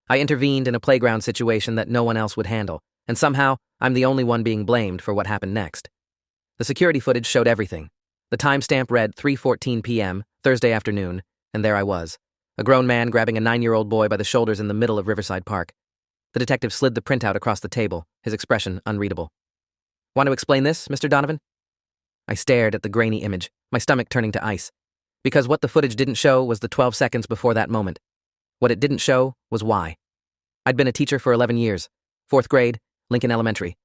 I intervened in a playground situation that no one else would handle, and somehow, I'm the only one being blamed for what happened next. The security footage showed everything. The timestamp read 3:14 p.m., Thursday afternoon, and there I was, a grown man grabbing a 9-year-old boy by the shoulders in the middle of Riverside Park. The detective slid the printout across the table, his expression unreadable. "Want to explain this, Mr. Donovan?" I stared at the grainy image, my stomach turning to ice. Because what the footage didn't show was the 12 seconds before that moment. What it didn't show was why. I'd been a teacher for 11 years, 4th grade, Lincoln Elementary.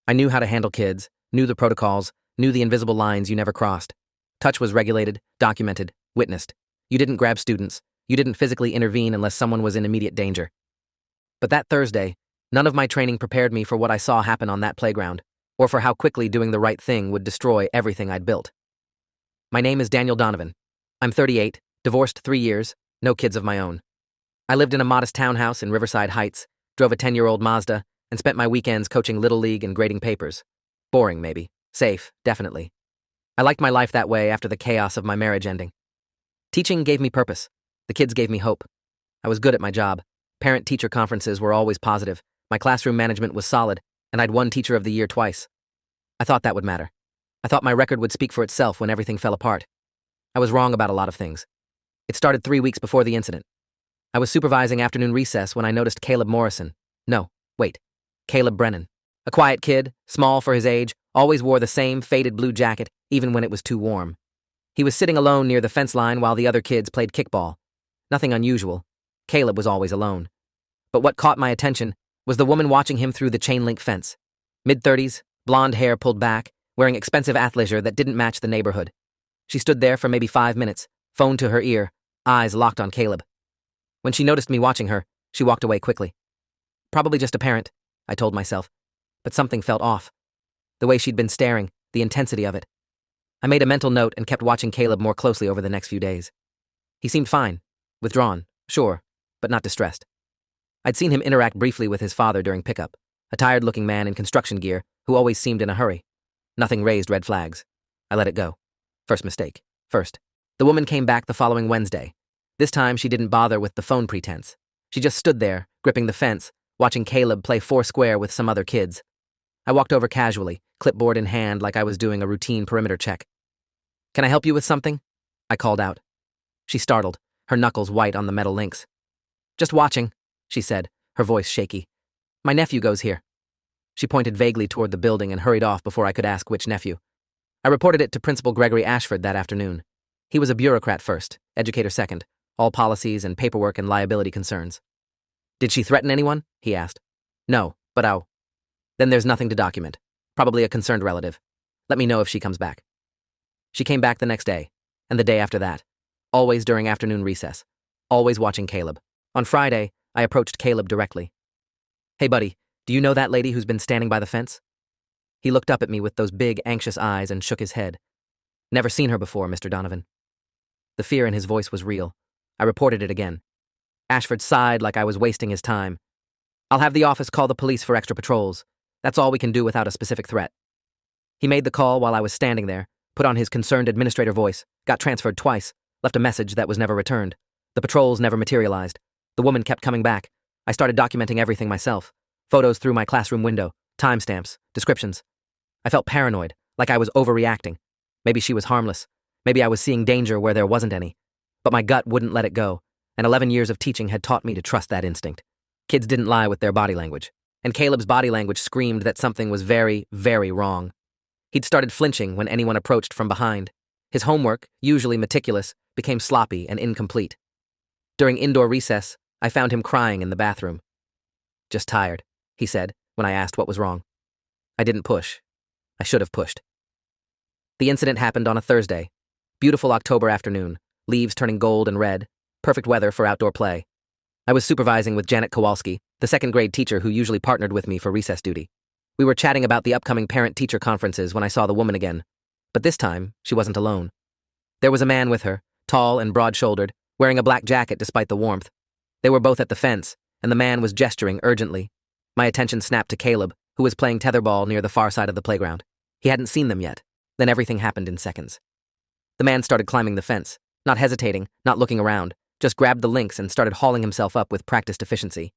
I knew how to handle kids, knew the protocols, knew the invisible lines you never crossed. Touch was regulated, documented, witnessed. You didn't grab students. You didn't physically intervene unless someone was in immediate danger. But that Thursday, none of my training prepared me for what I saw happen on that playground, or for how quickly doing the right thing would destroy everything I'd built. My name is Daniel Donovan. I'm 38, divorced 3 years, no kids of my own. I lived in a modest townhouse in Riverside Heights, drove a 10-year-old Mazda, and spent my weekends coaching Little League and grading papers. Boring, maybe. Safe, definitely. I liked my life that way after the chaos of my marriage ending. Teaching gave me purpose. The kids gave me hope. I was good at my job. Parent-teacher conferences were always positive. My classroom management was solid, and I'd won Teacher of the Year twice. I thought that would matter. I thought my record would speak for itself when everything fell apart. I was wrong about a lot of things. It started 3 weeks before the incident. I was supervising afternoon recess when I noticed Caleb Morrison. No, wait. Caleb Brennan. A quiet kid, small for his age, always wore the same faded blue jacket, even when it was too warm. He was sitting alone near the fence line while the other kids played kickball. Nothing unusual. Caleb was always alone. But what caught my attention was the woman watching him through the chain-link fence. Mid-30s, blonde hair pulled back, wearing expensive athleisure that didn't match the neighborhood. She stood there for maybe 5 minutes, phone to her ear, eyes locked on Caleb. When she noticed me watching her, she walked away quickly. Probably just a parent, I told myself, but something felt off. The way she'd been staring, the intensity of it. I made a mental note and kept watching Caleb more closely over the next few days. He seemed fine, withdrawn, sure, but not distressed. I'd seen him interact briefly with his father during pickup, a tired-looking man in construction gear who always seemed in a hurry. Nothing raised red flags. I let it go. First mistake. First. The woman came back the following Wednesday. This time she didn't bother with the phone pretense. She just stood there, gripping the fence, watching Caleb play foursquare with some other kids. I walked over casually, clipboard in hand like I was doing a routine perimeter check. "Can I help you with something?" I called out. She startled, her knuckles white on the metal links. "Just watching," she said, her voice shaky. "My nephew goes here." She pointed vaguely toward the building and hurried off before I could ask which nephew. I reported it to Principal Gregory Ashford that afternoon. He was a bureaucrat first, educator second, all policies and paperwork and liability concerns. "Did she threaten anyone?" he asked. "No, but ow." "Then there's nothing to document. Probably a concerned relative. Let me know if she comes back." She came back the next day, and the day after that. Always during afternoon recess. Always watching Caleb. On Friday, I approached Caleb directly. "Hey buddy, do you know that lady who's been standing by the fence?" He looked up at me with those big, anxious eyes and shook his head. "Never seen her before, Mr. Donovan." The fear in his voice was real. I reported it again. Ashford sighed like I was wasting his time. "I'll have the office call the police for extra patrols. That's all we can do without a specific threat." He made the call while I was standing there, put on his concerned administrator voice, got transferred twice, left a message that was never returned. The patrols never materialized. The woman kept coming back. I started documenting everything myself. Photos through my classroom window, timestamps, descriptions. I felt paranoid, like I was overreacting. Maybe she was harmless. Maybe I was seeing danger where there wasn't any. But my gut wouldn't let it go, and 11 years of teaching had taught me to trust that instinct. Kids didn't lie with their body language, and Caleb's body language screamed that something was very, very wrong. He'd started flinching when anyone approached from behind. His homework, usually meticulous, became sloppy and incomplete. During indoor recess, I found him crying in the bathroom. "Just tired," he said, when I asked what was wrong. I didn't push. I should have pushed. The incident happened on a Thursday. Beautiful October afternoon, leaves turning gold and red, perfect weather for outdoor play. I was supervising with Janet Kowalski, the second-grade teacher who usually partnered with me for recess duty. We were chatting about the upcoming parent-teacher conferences when I saw the woman again. But this time, she wasn't alone. There was a man with her, tall and broad-shouldered, wearing a black jacket despite the warmth. They were both at the fence, and the man was gesturing urgently. My attention snapped to Caleb, who was playing tetherball near the far side of the playground. He hadn't seen them yet. Then everything happened in seconds. The man started climbing the fence, not hesitating, not looking around, just grabbed the links and started hauling himself up with practiced efficiency.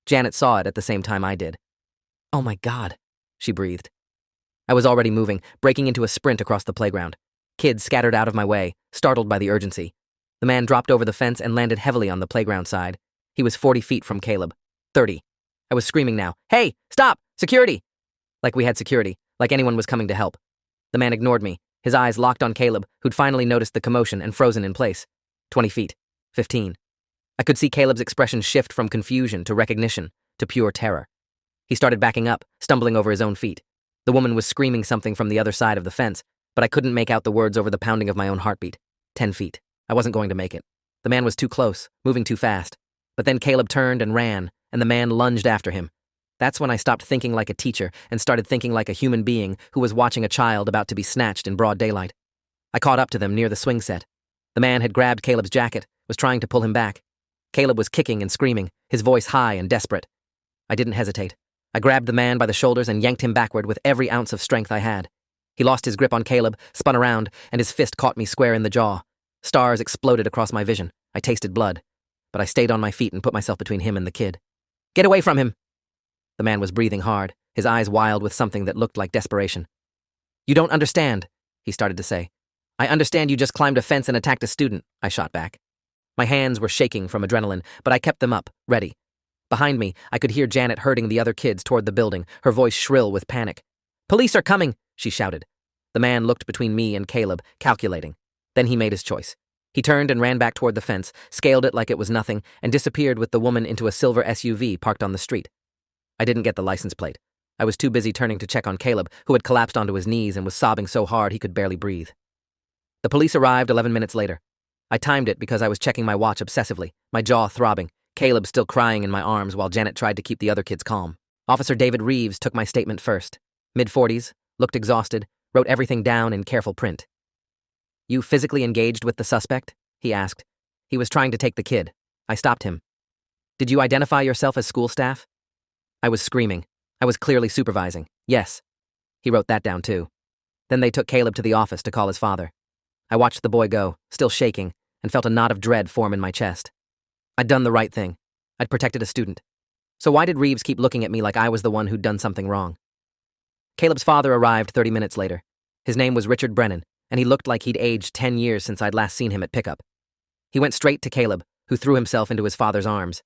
Janet saw it at the same time I did. "Oh my God," she breathed. I was already moving, breaking into a sprint across the playground. Kids scattered out of my way, startled by the urgency. The man dropped over the fence and landed heavily on the playground side. He was 40 feet from Caleb. 30. I was screaming now, "Hey, stop! Security!" Like we had security, like anyone was coming to help. The man ignored me, his eyes locked on Caleb, who'd finally noticed the commotion and frozen in place. 20 feet. 15. I could see Caleb's expression shift from confusion to recognition to pure terror. He started backing up, stumbling over his own feet. The woman was screaming something from the other side of the fence, but I couldn't make out the words over the pounding of my own heartbeat. 10 feet. I wasn't going to make it. The man was too close, moving too fast. But then Caleb turned and ran, and the man lunged after him. That's when I stopped thinking like a teacher and started thinking like a human being who was watching a child about to be snatched in broad daylight. I caught up to them near the swing set. The man had grabbed Caleb's jacket, was trying to pull him back. Caleb was kicking and screaming, his voice high and desperate. I didn't hesitate. I grabbed the man by the shoulders and yanked him backward with every ounce of strength I had. He lost his grip on Caleb, spun around, and his fist caught me square in the jaw. Stars exploded across my vision. I tasted blood. But I stayed on my feet and put myself between him and the kid. "Get away from him!" The man was breathing hard, his eyes wild with something that looked like desperation. "You don't understand," he started to say. "I understand you just climbed a fence and attacked a student," I shot back. My hands were shaking from adrenaline, but I kept them up, ready. Behind me, I could hear Janet herding the other kids toward the building, her voice shrill with panic. "Police are coming!" she shouted. The man looked between me and Caleb, calculating. Then he made his choice. He turned and ran back toward the fence, scaled it like it was nothing, and disappeared with the woman into a silver SUV parked on the street. I didn't get the license plate. I was too busy turning to check on Caleb, who had collapsed onto his knees and was sobbing so hard he could barely breathe. The police arrived 11 minutes later. I timed it because I was checking my watch obsessively, my jaw throbbing, Caleb still crying in my arms while Janet tried to keep the other kids calm. Officer David Reeves took my statement first. Mid-40s, looked exhausted, wrote everything down in careful print. "You physically engaged with the suspect?" he asked. He was trying to take the kid. I stopped him. "Did you identify yourself as school staff?" I was screaming. I was clearly supervising. "Yes." He wrote that down too. Then they took Caleb to the office to call his father. I watched the boy go, still shaking, and felt a knot of dread form in my chest. I'd done the right thing. I'd protected a student. So why did Reeves keep looking at me like I was the one who'd done something wrong? Caleb's father arrived 30 minutes later. His name was Richard Brennan, and he looked like he'd aged 10 years since I'd last seen him at pickup. He went straight to Caleb, who threw himself into his father's arms.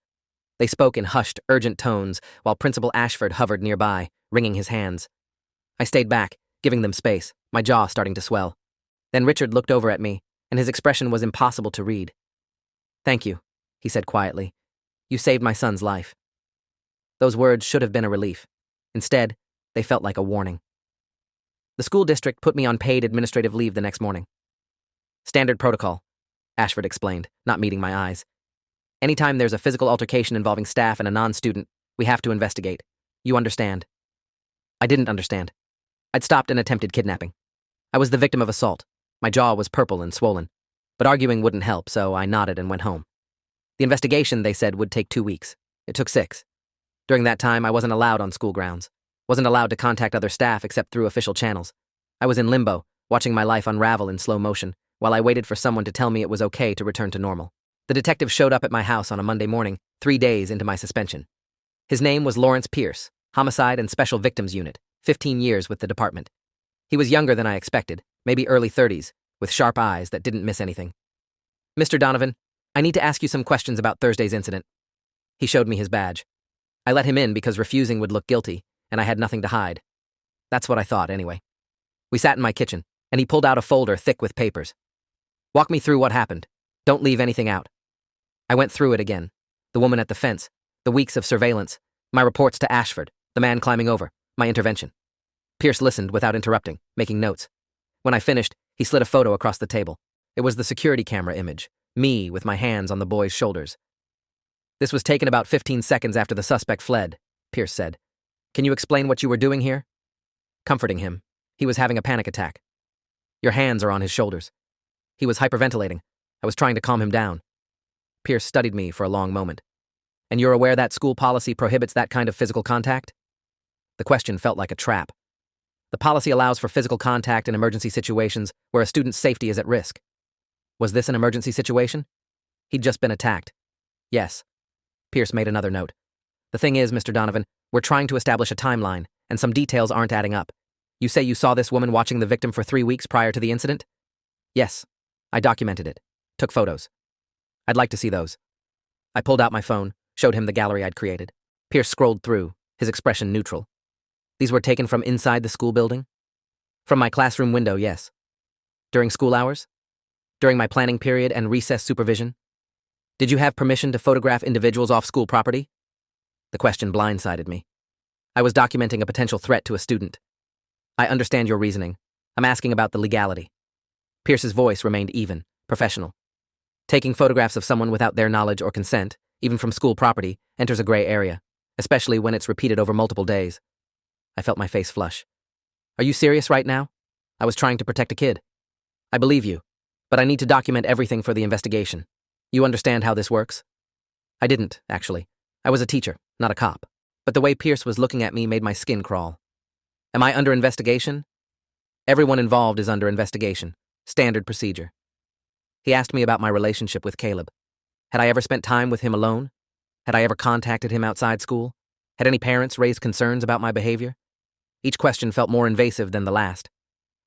They spoke in hushed, urgent tones, while Principal Ashford hovered nearby, wringing his hands. I stayed back, giving them space, my jaw starting to swell. Then Richard looked over at me, and his expression was impossible to read. "Thank you," he said quietly. "You saved my son's life." Those words should have been a relief. Instead, they felt like a warning. The school district put me on paid administrative leave the next morning. "Standard protocol," Ashford explained, not meeting my eyes. "Anytime there's a physical altercation involving staff and a non-student, we have to investigate. You understand?" I didn't understand. I'd stopped an attempted kidnapping. I was the victim of assault. My jaw was purple and swollen. But arguing wouldn't help, so I nodded and went home. The investigation, they said, would take 2 weeks. It took 6. During that time, I wasn't allowed on school grounds. Wasn't allowed to contact other staff except through official channels. I was in limbo, watching my life unravel in slow motion, while I waited for someone to tell me it was okay to return to normal. The detective showed up at my house on a Monday morning, 3 days into my suspension. His name was Lawrence Pierce, Homicide and Special Victims Unit, 15 years with the department. He was younger than I expected, maybe early 30s, with sharp eyes that didn't miss anything. "Mr. Donovan, I need to ask you some questions about Thursday's incident." He showed me his badge. I let him in because refusing would look guilty, and I had nothing to hide. That's what I thought, anyway. We sat in my kitchen, and he pulled out a folder thick with papers. "Walk me through what happened. Don't leave anything out." I went through it again. The woman at the fence, the weeks of surveillance, my reports to Ashford, the man climbing over, my intervention. Pierce listened without interrupting, making notes. When I finished, he slid a photo across the table. It was the security camera image, me with my hands on the boy's shoulders. "This was taken about 15 seconds after the suspect fled," Pierce said. "Can you explain what you were doing here?" Comforting him. He was having a panic attack. "Your hands are on his shoulders." He was hyperventilating. I was trying to calm him down. Pierce studied me for a long moment. "And you're aware that school policy prohibits that kind of physical contact?" The question felt like a trap. The policy allows for physical contact in emergency situations where a student's safety is at risk. Was this an emergency situation? He'd just been attacked. Yes. Pierce made another note. The thing is, Mr. Donovan, we're trying to establish a timeline, and some details aren't adding up. You say you saw this woman watching the victim for 3 weeks prior to the incident? Yes. I documented it. Took photos. I'd like to see those. I pulled out my phone, showed him the gallery I'd created. Pierce scrolled through, his expression neutral. These were taken from inside the school building? From my classroom window, yes. During school hours? During my planning period and recess supervision? Did you have permission to photograph individuals off school property? The question blindsided me. I was documenting a potential threat to a student. I understand your reasoning. I'm asking about the legality. Pierce's voice remained even, professional. Taking photographs of someone without their knowledge or consent, even from school property, enters a gray area, especially when it's repeated over multiple days. I felt my face flush. Are you serious right now? I was trying to protect a kid. I believe you, but I need to document everything for the investigation. You understand how this works? I didn't, actually. I was a teacher, not a cop. But the way Pierce was looking at me made my skin crawl. Am I under investigation? Everyone involved is under investigation. Standard procedure. He asked me about my relationship with Caleb. Had I ever spent time with him alone? Had I ever contacted him outside school? Had any parents raised concerns about my behavior? Each question felt more invasive than the last.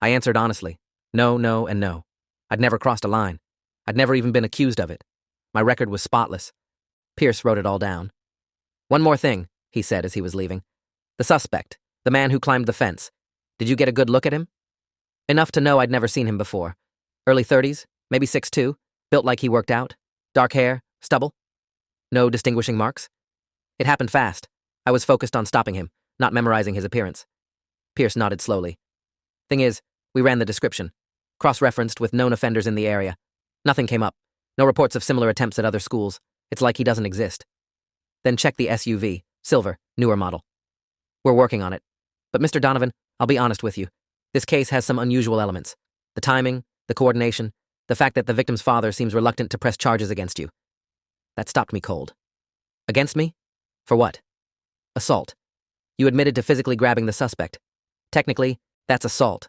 I answered honestly. No, no, and no. I'd never crossed a line. I'd never even been accused of it. My record was spotless. Pierce wrote it all down. One more thing, he said as he was leaving. The suspect, the man who climbed the fence. Did you get a good look at him? Enough to know I'd never seen him before. Early 30s, maybe 6'2", built like he worked out. Dark hair, stubble. No distinguishing marks. It happened fast. I was focused on stopping him, not memorizing his appearance. Pierce nodded slowly. Thing is, we ran the description. Cross-referenced with known offenders in the area. Nothing came up. No reports of similar attempts at other schools. It's like he doesn't exist. Then check the SUV, silver, newer model. We're working on it. But Mr. Donovan, I'll be honest with you. This case has some unusual elements. The timing, the coordination, the fact that the victim's father seems reluctant to press charges against you. That stopped me cold. Against me? For what? Assault. You admitted to physically grabbing the suspect. Technically, that's assault.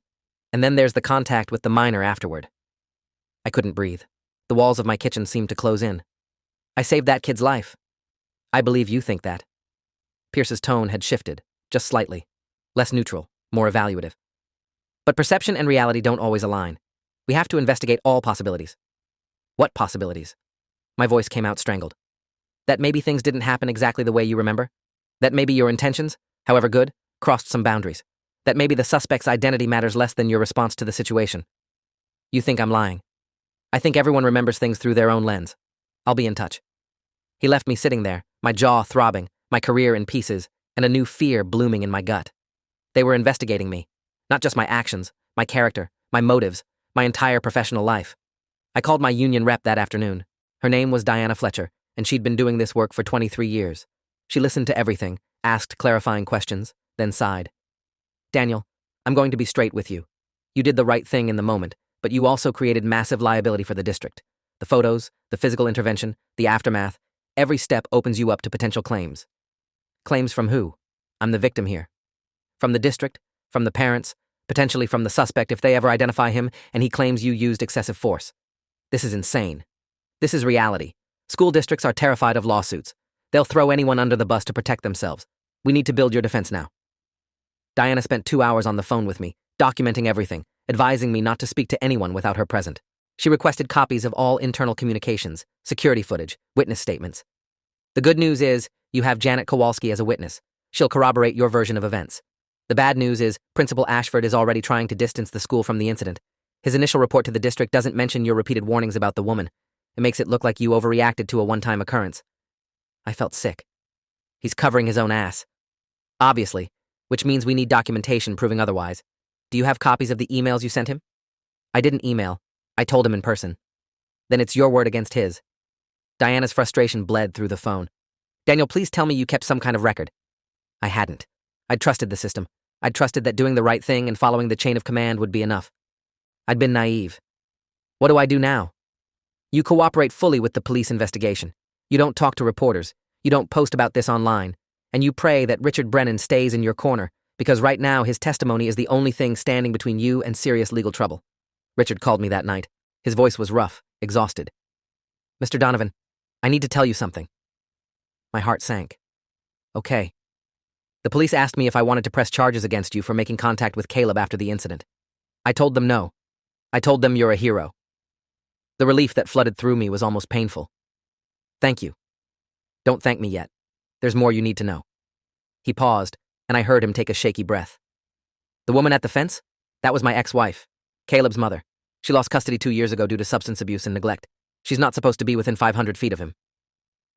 And then there's the contact with the minor afterward. I couldn't breathe. The walls of my kitchen seemed to close in. I saved that kid's life. I believe you think that. Pierce's tone had shifted, just slightly. Less neutral, more evaluative. But perception and reality don't always align. We have to investigate all possibilities. What possibilities? My voice came out strangled. That maybe things didn't happen exactly the way you remember? That maybe your intentions, however good, crossed some boundaries? That maybe the suspect's identity matters less than your response to the situation? You think I'm lying. I think everyone remembers things through their own lens. I'll be in touch. He left me sitting there, my jaw throbbing, my career in pieces, and a new fear blooming in my gut. They were investigating me. Not just my actions, my character, my motives, my entire professional life. I called my union rep that afternoon. Her name was Diana Fletcher, and she'd been doing this work for 23 years. She listened to everything, asked clarifying questions, then sighed. Daniel, I'm going to be straight with you. You did the right thing in the moment, but you also created massive liability for the district. The photos, the physical intervention, the aftermath, every step opens you up to potential claims. Claims from who? I'm the victim here. From the district, from the parents, potentially from the suspect if they ever identify him and he claims you used excessive force. This is insane. This is reality. School districts are terrified of lawsuits. They'll throw anyone under the bus to protect themselves. We need to build your defense now. Diana spent 2 hours on the phone with me, documenting everything, advising me not to speak to anyone without her present. She requested copies of all internal communications, security footage, witness statements. The good news is, you have Janet Kowalski as a witness. She'll corroborate your version of events. The bad news is, Principal Ashford is already trying to distance the school from the incident. His initial report to the district doesn't mention your repeated warnings about the woman. It makes it look like you overreacted to a one-time occurrence. I felt sick. He's covering his own ass. Obviously, which means we need documentation proving otherwise. Do you have copies of the emails you sent him? I didn't email. I told him in person. Then it's your word against his. Diana's frustration bled through the phone. Daniel, please tell me you kept some kind of record. I hadn't. I'd trusted the system. I'd trusted that doing the right thing and following the chain of command would be enough. I'd been naive. What do I do now? You cooperate fully with the police investigation. You don't talk to reporters. You don't post about this online. And you pray that Richard Brennan stays in your corner, because right now his testimony is the only thing standing between you and serious legal trouble. Richard called me that night. His voice was rough, exhausted. Mr. Donovan, I need to tell you something. My heart sank. Okay. The police asked me if I wanted to press charges against you for making contact with Caleb after the incident. I told them no. I told them you're a hero. The relief that flooded through me was almost painful. Thank you. Don't thank me yet. There's more you need to know. He paused, and I heard him take a shaky breath. The woman at the fence? That was my ex-wife, Caleb's mother. She lost custody 2 years ago due to substance abuse and neglect. She's not supposed to be within 500 feet of him.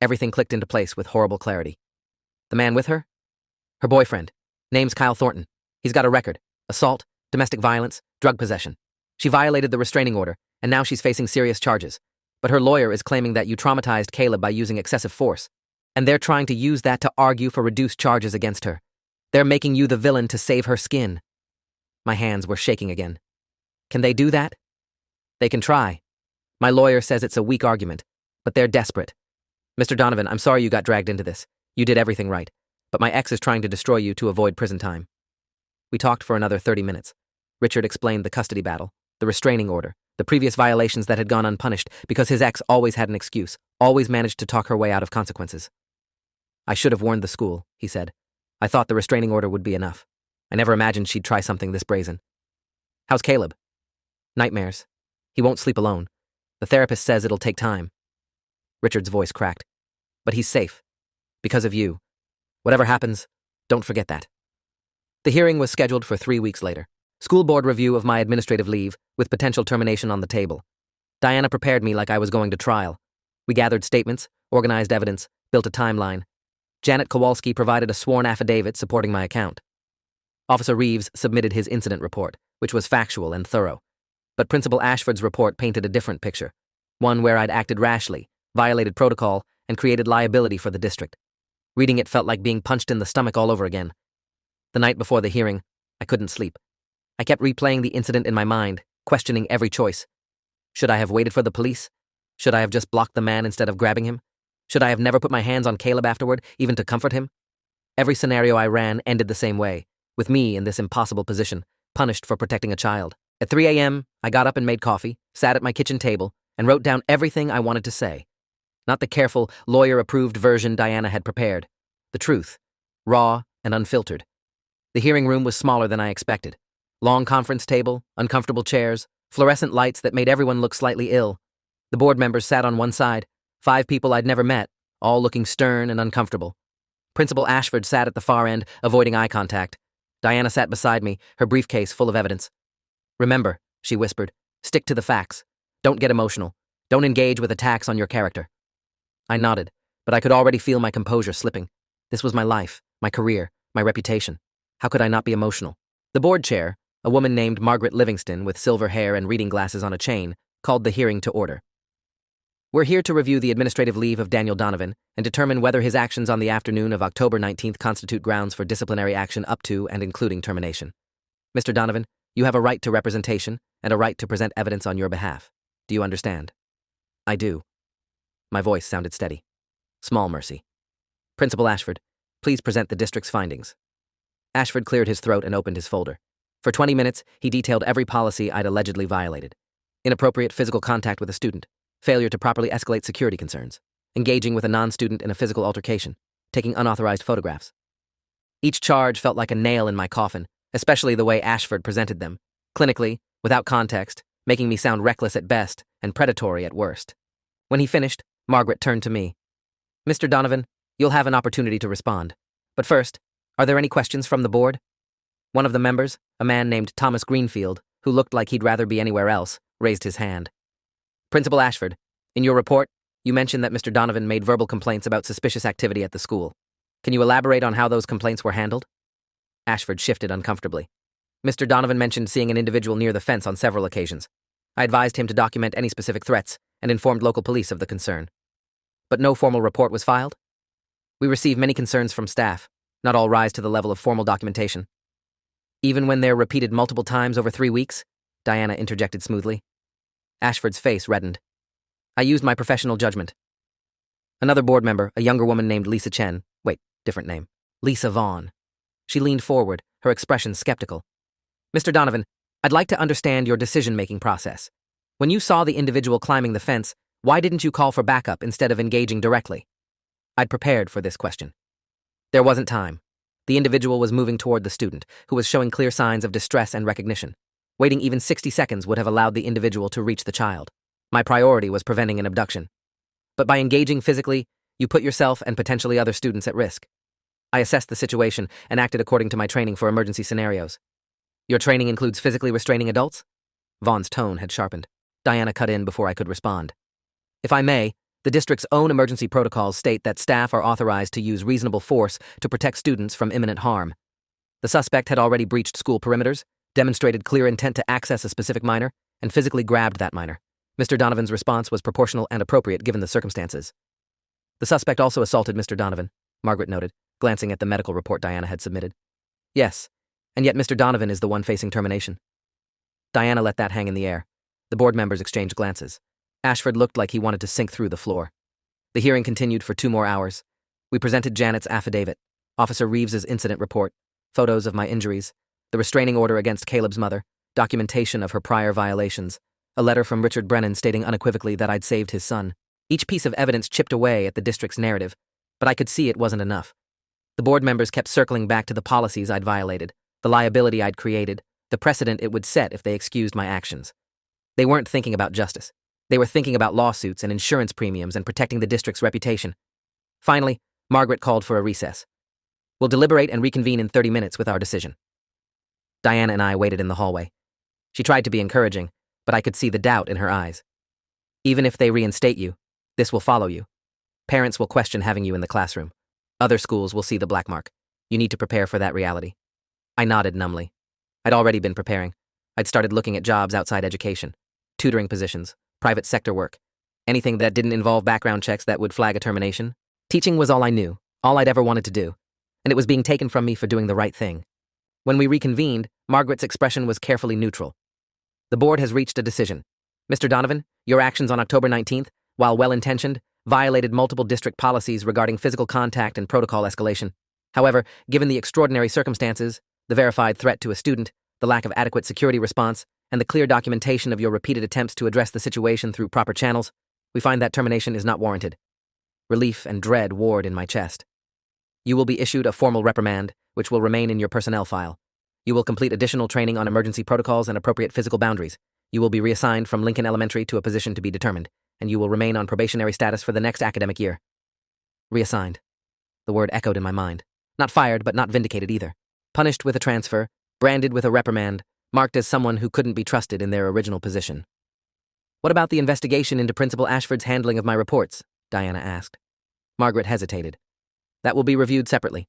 Everything clicked into place with horrible clarity. The man with her? Her boyfriend. Name's Kyle Thornton. He's got a record: assault, domestic violence, drug possession. She violated the restraining order, and now she's facing serious charges. But her lawyer is claiming that you traumatized Caleb by using excessive force, and they're trying to use that to argue for reduced charges against her. They're making you the villain to save her skin. My hands were shaking again. Can they do that? They can try. My lawyer says it's a weak argument, but they're desperate. Mr. Donovan, I'm sorry you got dragged into this. You did everything right, but my ex is trying to destroy you to avoid prison time. We talked for another 30 minutes. Richard explained the custody battle, the restraining order, the previous violations that had gone unpunished because his ex always had an excuse, always managed to talk her way out of consequences. I should have warned the school, he said. I thought the restraining order would be enough. I never imagined she'd try something this brazen. How's Caleb? Nightmares. He won't sleep alone. The therapist says it'll take time. Richard's voice cracked. But he's safe. Because of you. Whatever happens, don't forget that. The hearing was scheduled for 3 weeks later. School board review of my administrative leave, with potential termination on the table. Diana prepared me like I was going to trial. We gathered statements, organized evidence, built a timeline. Janet Kowalski provided a sworn affidavit supporting my account. Officer Reeves submitted his incident report, which was factual and thorough. But Principal Ashford's report painted a different picture, one where I'd acted rashly, violated protocol, and created liability for the district. Reading it felt like being punched in the stomach all over again. The night before the hearing, I couldn't sleep. I kept replaying the incident in my mind, questioning every choice. Should I have waited for the police? Should I have just blocked the man instead of grabbing him? Should I have never put my hands on Caleb afterward, even to comfort him? Every scenario I ran ended the same way, with me in this impossible position, punished for protecting a child. At 3 a.m., I got up and made coffee, sat at my kitchen table, and wrote down everything I wanted to say. Not the careful, lawyer-approved version Diana had prepared. The truth, raw and unfiltered. The hearing room was smaller than I expected. Long conference table, uncomfortable chairs, fluorescent lights that made everyone look slightly ill. The board members sat on one side, 5 people I'd never met, all looking stern and uncomfortable. Principal Ashford sat at the far end, avoiding eye contact. Diana sat beside me, her briefcase full of evidence. Remember, she whispered, stick to the facts. Don't get emotional. Don't engage with attacks on your character. I nodded, but I could already feel my composure slipping. This was my life, my career, my reputation. How could I not be emotional? The board chair, a woman named Margaret Livingston with silver hair and reading glasses on a chain, called the hearing to order. We're here to review the administrative leave of Daniel Donovan and determine whether his actions on the afternoon of October 19th constitute grounds for disciplinary action up to and including termination. Mr. Donovan, you have a right to representation and a right to present evidence on your behalf. Do you understand? I do. My voice sounded steady. Small mercy. Principal Ashford, please present the district's findings. Ashford cleared his throat and opened his folder. For 20 minutes, he detailed every policy I'd allegedly violated. Inappropriate physical contact with a student, failure to properly escalate security concerns, engaging with a non-student in a physical altercation, taking unauthorized photographs. Each charge felt like a nail in my coffin, especially the way Ashford presented them, clinically, without context, making me sound reckless at best and predatory at worst. When he finished, Margaret turned to me. Mr. Donovan, you'll have an opportunity to respond. But first, are there any questions from the board? One of the members, a man named Thomas Greenfield, who looked like he'd rather be anywhere else, raised his hand. Principal Ashford, in your report, you mentioned that Mr. Donovan made verbal complaints about suspicious activity at the school. Can you elaborate on how those complaints were handled? Ashford shifted uncomfortably. Mr. Donovan mentioned seeing an individual near the fence on several occasions. I advised him to document any specific threats and informed local police of the concern. But no formal report was filed? We receive many concerns from staff. Not all rise to the level of formal documentation. Even when they're repeated multiple times over 3 weeks? Diana interjected smoothly. Ashford's face reddened. I used my professional judgment. Another board member, a younger woman named Lisa Chen, different name, Lisa Vaughn. She leaned forward, her expression skeptical. Mr. Donovan, I'd like to understand your decision-making process. When you saw the individual climbing the fence, why didn't you call for backup instead of engaging directly? I'd prepared for this question. There wasn't time. The individual was moving toward the student, who was showing clear signs of distress and recognition. Waiting even 60 seconds would have allowed the individual to reach the child. My priority was preventing an abduction. But by engaging physically, you put yourself and potentially other students at risk. I assessed the situation and acted according to my training for emergency scenarios. Your training includes physically restraining adults? Vaughn's tone had sharpened. Diana cut in before I could respond. If I may, the district's own emergency protocols state that staff are authorized to use reasonable force to protect students from imminent harm. The suspect had already breached school perimeters, demonstrated clear intent to access a specific minor, and physically grabbed that minor. Mr. Donovan's response was proportional and appropriate given the circumstances. The suspect also assaulted Mr. Donovan, Margaret noted, glancing at the medical report Diana had submitted. Yes, and yet Mr. Donovan is the one facing termination. Diana let that hang in the air. The board members exchanged glances. Ashford looked like he wanted to sink through the floor. The hearing continued for 2 more hours. We presented Janet's affidavit, Officer Reeves's incident report, photos of my injuries, the restraining order against Caleb's mother, documentation of her prior violations, a letter from Richard Brennan stating unequivocally that I'd saved his son. Each piece of evidence chipped away at the district's narrative, but I could see it wasn't enough. The board members kept circling back to the policies I'd violated, the liability I'd created, the precedent it would set if they excused my actions. They weren't thinking about justice. They were thinking about lawsuits and insurance premiums and protecting the district's reputation. Finally, Margaret called for a recess. We'll deliberate and reconvene in 30 minutes with our decision. Diana and I waited in the hallway. She tried to be encouraging, but I could see the doubt in her eyes. Even if they reinstate you, this will follow you. Parents will question having you in the classroom. Other schools will see the black mark. You need to prepare for that reality. I nodded numbly. I'd already been preparing. I'd started looking at jobs outside education, tutoring positions, private sector work, anything that didn't involve background checks that would flag a termination. Teaching was all I knew, all I'd ever wanted to do, and it was being taken from me for doing the right thing. When we reconvened, Margaret's expression was carefully neutral. The board has reached a decision. Mr. Donovan, your actions on October 19th, while well-intentioned, violated multiple district policies regarding physical contact and protocol escalation. However, given the extraordinary circumstances, the verified threat to a student, the lack of adequate security response, and the clear documentation of your repeated attempts to address the situation through proper channels, we find that termination is not warranted. Relief and dread warred in my chest. You will be issued a formal reprimand, which will remain in your personnel file. You will complete additional training on emergency protocols and appropriate physical boundaries. You will be reassigned from Lincoln Elementary to a position to be determined, and you will remain on probationary status for the next academic year. Reassigned. The word echoed in my mind. Not fired, but not vindicated either. Punished with a transfer, branded with a reprimand, marked as someone who couldn't be trusted in their original position. What about the investigation into Principal Ashford's handling of my reports? Diana asked. Margaret hesitated. That will be reviewed separately.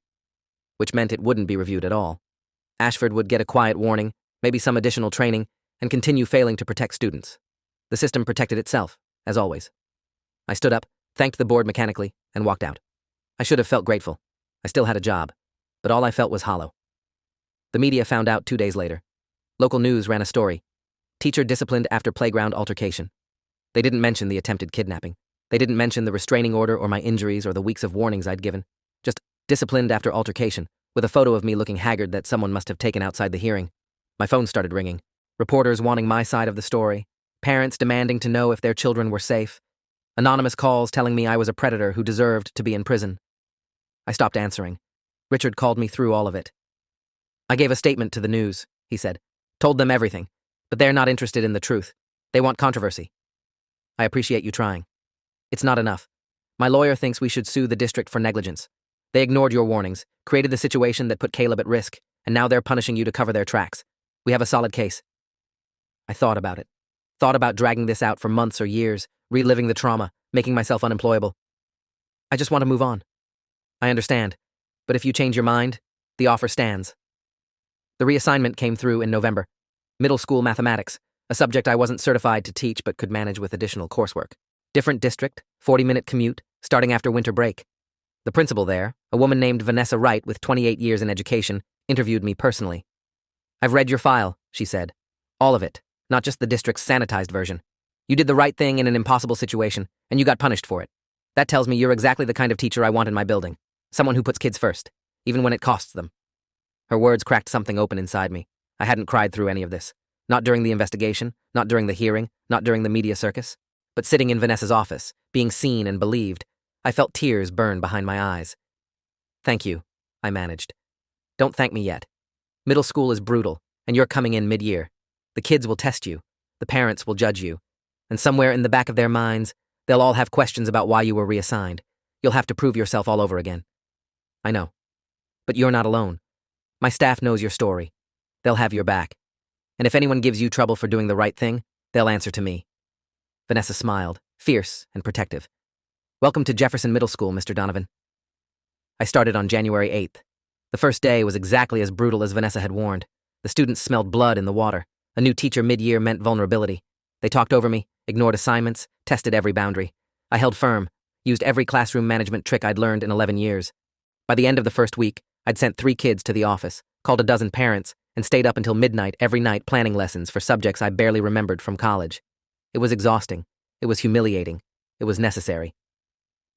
Which meant it wouldn't be reviewed at all. Ashford would get a quiet warning, maybe some additional training, and continue failing to protect students. The system protected itself, as always. I stood up, thanked the board mechanically, and walked out. I should have felt grateful. I still had a job, but all I felt was hollow. The media found out 2 days later. Local news ran a story. Teacher disciplined after playground altercation. They didn't mention the attempted kidnapping. They didn't mention the restraining order or my injuries or the weeks of warnings I'd given. Just disciplined after altercation, with a photo of me looking haggard that someone must have taken outside the hearing. My phone started ringing. Reporters wanting my side of the story. Parents demanding to know if their children were safe. Anonymous calls telling me I was a predator who deserved to be in prison. I stopped answering. Richard called me through all of it. I gave a statement to the news, he said. Told them everything, but they're not interested in the truth. They want controversy. I appreciate you trying. It's not enough. My lawyer thinks we should sue the district for negligence. They ignored your warnings, created the situation that put Caleb at risk, and now they're punishing you to cover their tracks. We have a solid case. I thought about it. Thought about dragging this out for months or years, reliving the trauma, making myself unemployable. I just want to move on. I understand, but if you change your mind, the offer stands. The reassignment came through in November. Middle school mathematics, a subject I wasn't certified to teach but could manage with additional coursework. Different district, 40-minute commute, starting after winter break. The principal there, a woman named Vanessa Wright with 28 years in education, interviewed me personally. I've read your file, she said. All of it, not just the district's sanitized version. You did the right thing in an impossible situation, and you got punished for it. That tells me you're exactly the kind of teacher I want in my building. Someone who puts kids first, even when it costs them. Her words cracked something open inside me. I hadn't cried through any of this. Not during the investigation, not during the hearing, not during the media circus. But sitting in Vanessa's office, being seen and believed, I felt tears burn behind my eyes. Thank you, I managed. Don't thank me yet. Middle school is brutal, and you're coming in mid-year. The kids will test you. The parents will judge you. And somewhere in the back of their minds, they'll all have questions about why you were reassigned. You'll have to prove yourself all over again. I know. But you're not alone. My staff knows your story. They'll have your back. And if anyone gives you trouble for doing the right thing, they'll answer to me. Vanessa smiled, fierce and protective. Welcome to Jefferson Middle School, Mr. Donovan. I started on January 8th. The first day was exactly as brutal as Vanessa had warned. The students smelled blood in the water. A new teacher mid-year meant vulnerability. They talked over me, ignored assignments, tested every boundary. I held firm, used every classroom management trick I'd learned in 11 years. By the end of the first week, I'd sent 3 kids to the office, called a dozen parents, and stayed up until midnight every night planning lessons for subjects I barely remembered from college. It was exhausting. It was humiliating. It was necessary.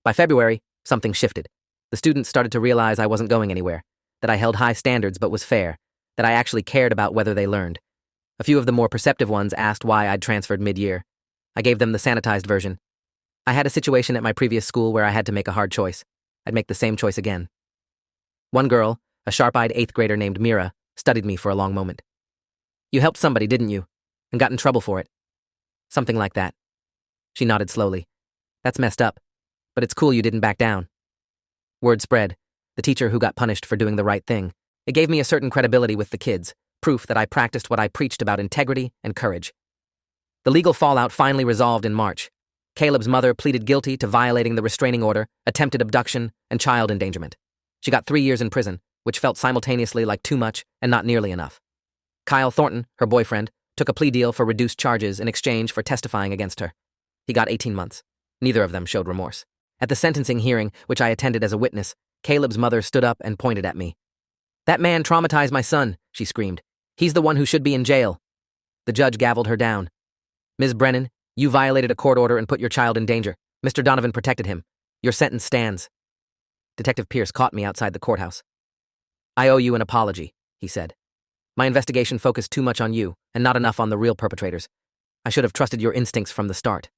By February, something shifted. The students started to realize I wasn't going anywhere, that I held high standards but was fair, that I actually cared about whether they learned. A few of the more perceptive ones asked why I'd transferred mid-year. I gave them the sanitized version. I had a situation at my previous school where I had to make a hard choice. I'd make the same choice again. One girl, a sharp-eyed 8th grader named Mira, studied me for a long moment. You helped somebody, didn't you? And got in trouble for it. Something like that. She nodded slowly. That's messed up, but it's cool you didn't back down. Word spread. The teacher who got punished for doing the right thing. It gave me a certain credibility with the kids, proof that I practiced what I preached about integrity and courage. The legal fallout finally resolved in March. Caleb's mother pleaded guilty to violating the restraining order, attempted abduction, and child endangerment. She got 3 years in prison, which felt simultaneously like too much and not nearly enough. Kyle Thornton, her boyfriend, took a plea deal for reduced charges in exchange for testifying against her. He got 18 months. Neither of them showed remorse. At the sentencing hearing, which I attended as a witness, Caleb's mother stood up and pointed at me. That man traumatized my son, she screamed. He's the one who should be in jail. The judge gavelled her down. Ms. Brennan, you violated a court order and put your child in danger. Mr. Donovan protected him. Your sentence stands. Detective Pierce caught me outside the courthouse. I owe you an apology, he said. My investigation focused too much on you and not enough on the real perpetrators. I should have trusted your instincts from the start.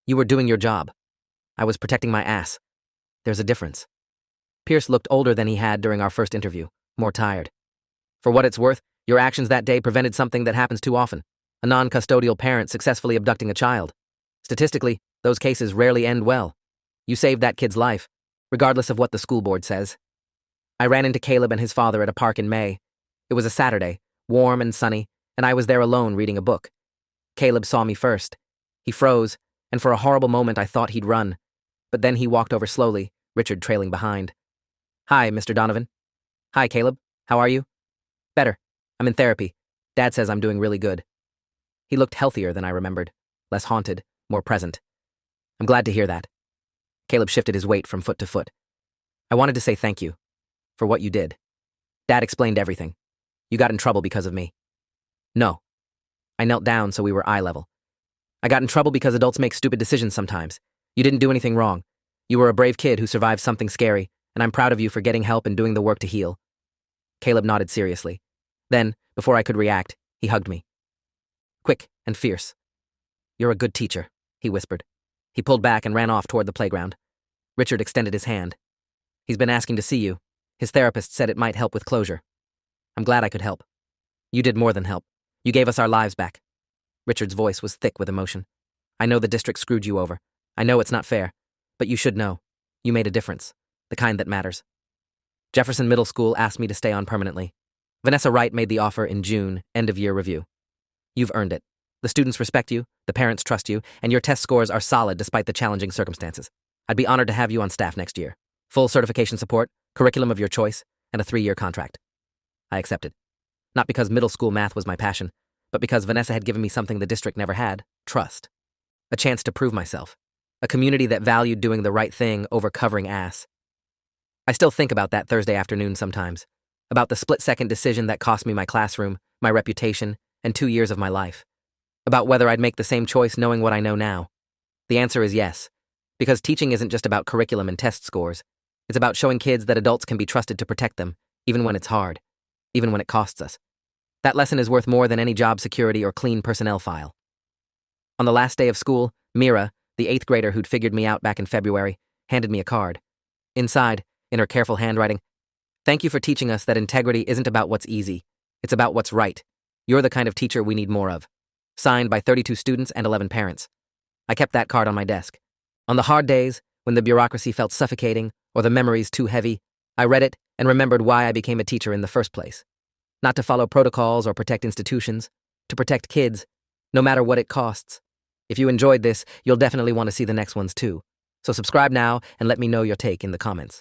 You were doing your job. I was protecting my ass. There's a difference. Pierce looked older than he had during our first interview, more tired. For what it's worth, your actions that day prevented something that happens too often, a non-custodial parent successfully abducting a child. Statistically, those cases rarely end well. You saved that kid's life, regardless of what the school board says. I ran into Caleb and his father at a park in May. It was a Saturday, warm and sunny, and I was there alone reading a book. Caleb saw me first. He froze, and for a horrible moment I thought he'd run. But then he walked over slowly, Richard trailing behind. Hi, Mr. Donovan. Hi, Caleb. How are you? Better. I'm in therapy. Dad says I'm doing really good. He looked healthier than I remembered, less haunted, more present. I'm glad to hear that. Caleb shifted his weight from foot to foot. I wanted to say thank you for what you did. Dad explained everything. You got in trouble because of me. No. I knelt down so we were eye level. I got in trouble because adults make stupid decisions sometimes. You didn't do anything wrong. You were a brave kid who survived something scary, and I'm proud of you for getting help and doing the work to heal. Caleb nodded seriously. Then, before I could react, he hugged me. Quick and fierce. You're a good teacher, he whispered. He pulled back and ran off toward the playground. Richard extended his hand. He's been asking to see you. His therapist said it might help with closure. I'm glad I could help. You did more than help. You gave us our lives back. Richard's voice was thick with emotion. I know the district screwed you over. I know it's not fair. But you should know. You made a difference. The kind that matters. Jefferson Middle School asked me to stay on permanently. Vanessa Wright made the offer in June, end-of-year review. You've earned it. The students respect you, the parents trust you, and your test scores are solid despite the challenging circumstances. I'd be honored to have you on staff next year. Full certification support, curriculum of your choice, and a 3-year contract. I accepted. Not because middle school math was my passion, but because Vanessa had given me something the district never had, trust. A chance to prove myself. A community that valued doing the right thing over covering ass. I still think about that Thursday afternoon sometimes. About the split-second decision that cost me my classroom, my reputation, and 2 years of my life. About whether I'd make the same choice knowing what I know now. The answer is yes. Because teaching isn't just about curriculum and test scores. It's about showing kids that adults can be trusted to protect them, even when it's hard. Even when it costs us. That lesson is worth more than any job security or clean personnel file. On the last day of school, Mira, the 8th grader who'd figured me out back in February, handed me a card. Inside, in her careful handwriting, Thank you for teaching us that integrity isn't about what's easy. It's about what's right. You're the kind of teacher we need more of. Signed by 32 students and 11 parents. I kept that card on my desk. On the hard days, when the bureaucracy felt suffocating or the memories too heavy, I read it and remembered why I became a teacher in the first place. Not to follow protocols or protect institutions, to protect kids, no matter what it costs. If you enjoyed this, you'll definitely want to see the next ones too. So subscribe now and let me know your take in the comments.